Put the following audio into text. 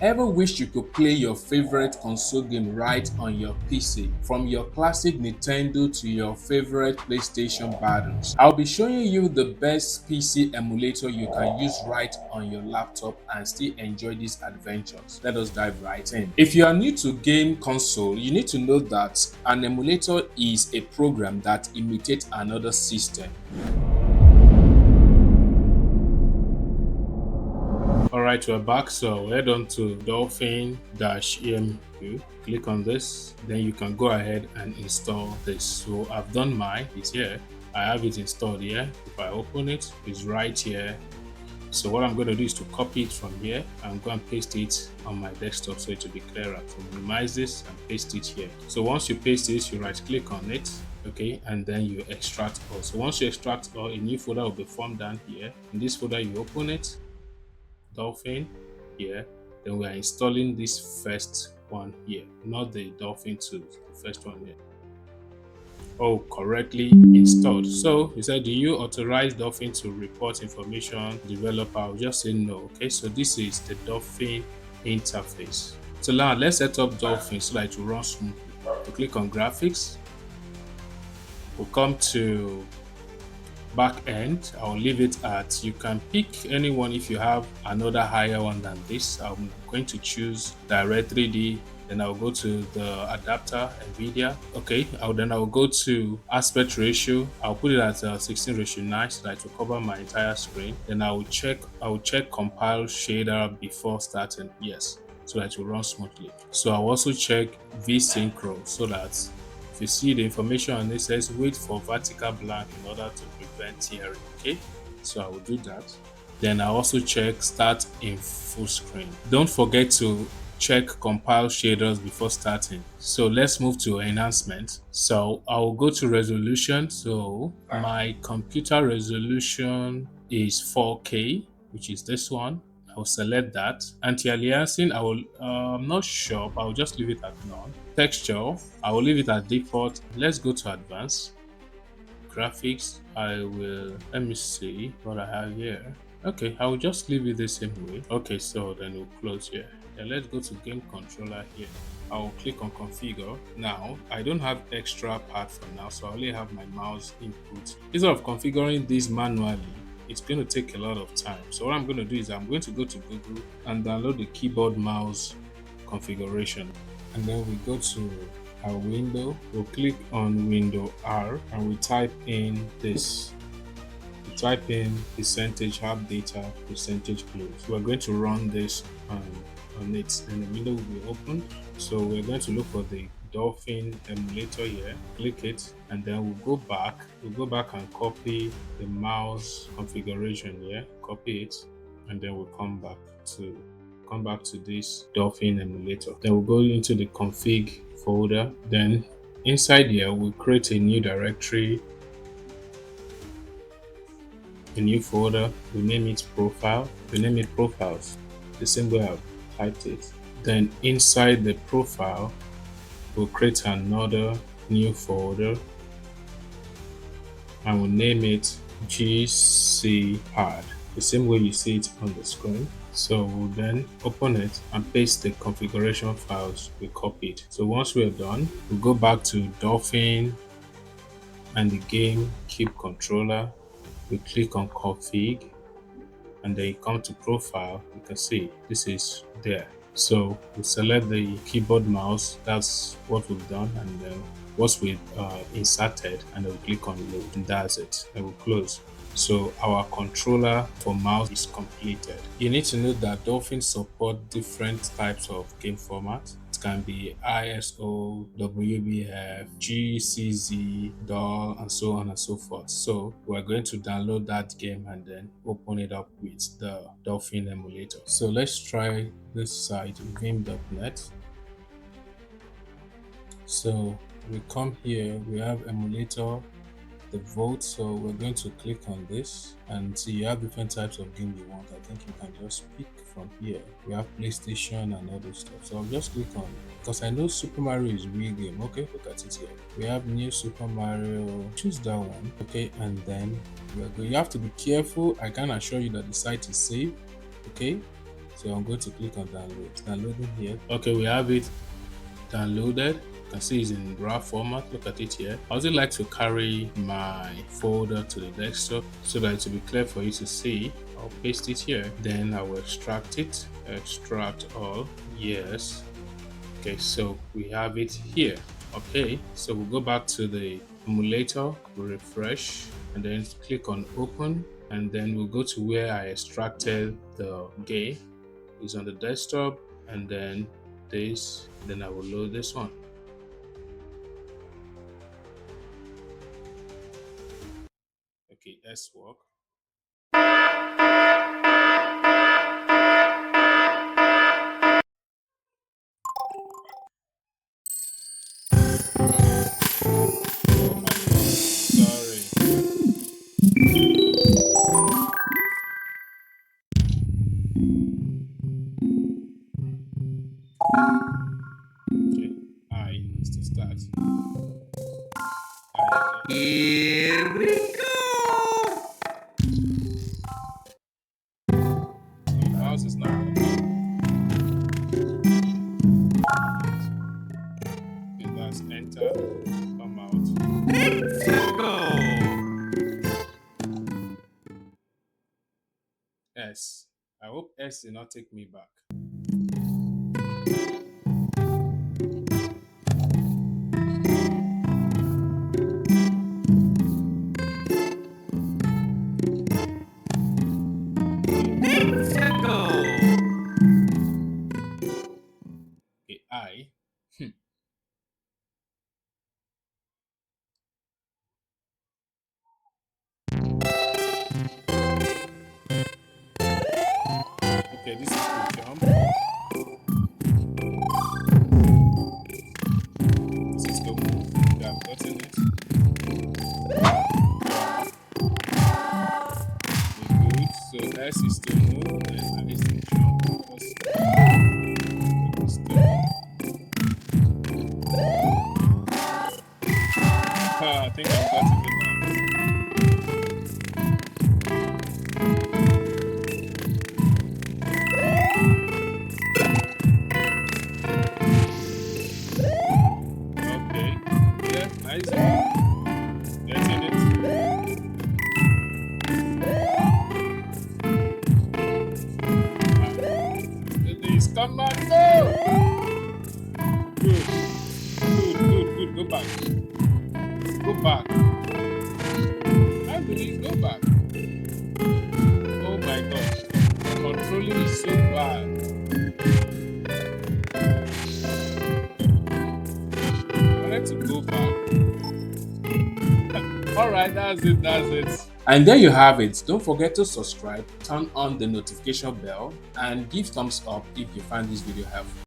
Ever wish you could play your favorite console game right on your PC? From your classic Nintendo to your favorite PlayStation battles. I'll be showing you the best PC emulator you can use right on your laptop and still enjoy these adventures. Let us dive right in. If you are new to game console, you need to know that an emulator is a program that imitates another system. Alright, we're back. So head on to Dolphin-EMU. Click on this, then you can go ahead and install this. So I've done mine, it's here. I have it installed here. If I open it, it's right here. So what I'm going to do is to copy it from here and go and paste it on my desktop so it will be clearer. So minimize this and paste it here. So once you paste this, you right click on it, okay, and then you extract all. So once you extract all, a new folder will be formed down here. In this folder, you open it, Dolphin here, then we are installing this first one here, not the Dolphin 2, the first one here. Oh, correctly installed. So you said, do you authorize Dolphin to report information developer? I'll just say no. Okay, so this is the Dolphin interface. So now let's set up Dolphin so that it will run smoothly. We click on graphics. We'll come to back end. I'll leave it at, you can pick anyone if you have another higher one than this. I'm going to choose Direct 3D, then I'll go to the adapter NVIDIA. Okay, I'll go to aspect ratio. I'll put it at 16:9 so that it will cover my entire screen. Then I will check compile shader before starting. Yes, so that it will run smoothly. So I'll also check vsynchro so that if you see the information and it says wait for vertical blank in order to prevent tearing. Okay, so I will do that. Then I also check start in full screen. Don't forget to check compile shaders before starting. So let's move to enhancement. So I will go to resolution. So my computer resolution is 4K, which is this one. I'll select that. Anti-aliasing, I'm not sure, but I'll just leave it at none. Texture, I will leave it at default. Let's go to advanced. Graphics, let me see what I have here. Okay, I will just leave it the same way. Okay, so then we'll close here. Then let's go to game controller here. I will click on configure. Now, I don't have extra part for now, so I only have my mouse input. Instead of configuring this manually, it's going to take a lot of time. So what I'm going to do is I'm going to go to Google and download the keyboard mouse configuration. And then we go to our window, we'll click on window R and we type in this. We type in percentage have data, percentage close. We're going to run this on it and the window will be opened. So we're going to look for the Dolphin emulator here, click it, and then we'll go back and copy the mouse configuration here, copy it, and then we'll come back to this Dolphin emulator. Then we'll go into the config folder. Then inside here, we'll create a new directory, a new folder. We name it profile. We name it profiles, the same way I've typed it. Then inside the profile, we'll create another new folder and we'll name it GC pad, the same way you see it on the screen. So we'll then open it and paste the configuration files we copied. So once we're done, we'll go back to Dolphin and the game keep controller. We click on config and then you come to profile. You can see this is there. So we select the keyboard mouse. That's what we've done, and then once we've inserted, and then we click on load, and that's it. And we'll close. So our controller for mouse is completed. You need to know that Dolphin support different types of game formats. It can be ISO, WBF, GCZ, DAW, and so on and so forth. So we're going to download that game and then open it up with the Dolphin emulator. So let's try this site, vim.net. So we come here, we have emulator, the vote. So we're going to click on this and see you have different types of game you want. I think you can just pick from here. We have PlayStation and other stuff. So I'll just click on it because I know Super Mario is real game. Okay, look at it here. We have new Super Mario. Choose that one. Okay, and then you have to be careful. I can assure you that the site is safe. Okay, So I'm going to click on download. It's downloading here. Okay, we have it downloaded. You can see it's in RAW format. Look at it here. I also like to carry my folder to the desktop so that it will be clear for you to see. I'll paste it here. Then I will extract it. Extract all. Yes. Okay, so we have it here. Okay, so we'll go back to the emulator, we'll refresh, and then click on open, and then we'll go to where I extracted the game. It's on the desktop, and then this, then I will load this one. Okay, S work. Oh my God, sorry. Okay, I is to start. Here we go. The mouse is not working. Okay, that's enter. Come out. Let's go. S. I hope S did not take me back. Let's go. Okay, I. Okay, this is the jump. This is the move. You have gotten it. Good. So S is to move, and I is to jump. I think I've gotten it now. Okay. Yeah, nice. Getting it. Please come on, go! Good, good. Go back. Go back. How do we go back? Oh my gosh. Controlling is so bad. I wanted to go back. Alright, that's it. And there you have it. Don't forget to subscribe, turn on the notification bell, and give thumbs up if you find this video helpful.